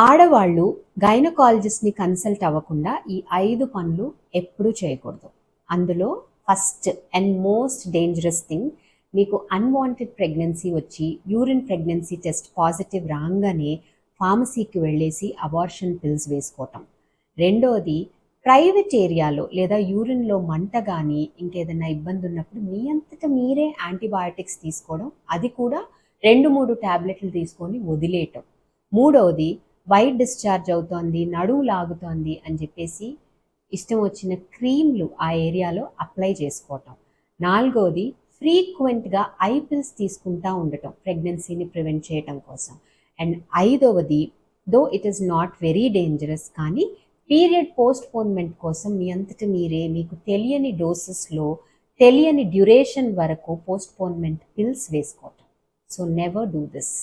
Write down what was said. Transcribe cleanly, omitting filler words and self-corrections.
ఆడవాళ్ళు గైనకాలజిస్ట్ని కన్సల్ట్ అవ్వకుండా ఈ 5 పనులు ఎప్పుడూ చేయకూడదు. అందులో first and most dangerous thing, మీకు అన్వాంటెడ్ ప్రెగ్నెన్సీ వచ్చి యూరిన్ ప్రెగ్నెన్సీ టెస్ట్ పాజిటివ్ రాగానే ఫార్మసీకి వెళ్ళేసి అబార్షన్ పిల్స్ వేసుకోవటం. రెండోది, ప్రైవేట్ ఏరియాలో లేదా యూరిన్లో మంట కానీ ఇంకేదైనా ఇబ్బంది ఉన్నప్పుడు మీ అంతట మీరే యాంటీబయాటిక్స్ తీసుకోవడం, అది కూడా 2-3 ట్యాబ్లెట్లు తీసుకొని వదిలేయటం. మూడవది, వైట్ డిశ్చార్జ్ అవుతోంది, నడువు లాగుతోంది అని చెప్పేసి ఇష్టం వచ్చిన క్రీమ్లు ఆ ఏరియాలో అప్లై చేసుకోవటం. నాలుగవది, ఫ్రీక్వెంట్గా ఐ పిల్స్ తీసుకుంటూ ఉండటం ప్రెగ్నెన్సీని ప్రివెంట్ చేయటం కోసం. అండ్ ఐదవది, though it is not very dangerous, కానీ పీరియడ్ పోస్ట్పోన్మెంట్ కోసం మీ అంతట మీరే మీకు తెలియని డోసెస్లో తెలియని డ్యూరేషన్ వరకు పోస్ట్పోన్మెంట్ పిల్స్ వేసుకోవటం. So never do this.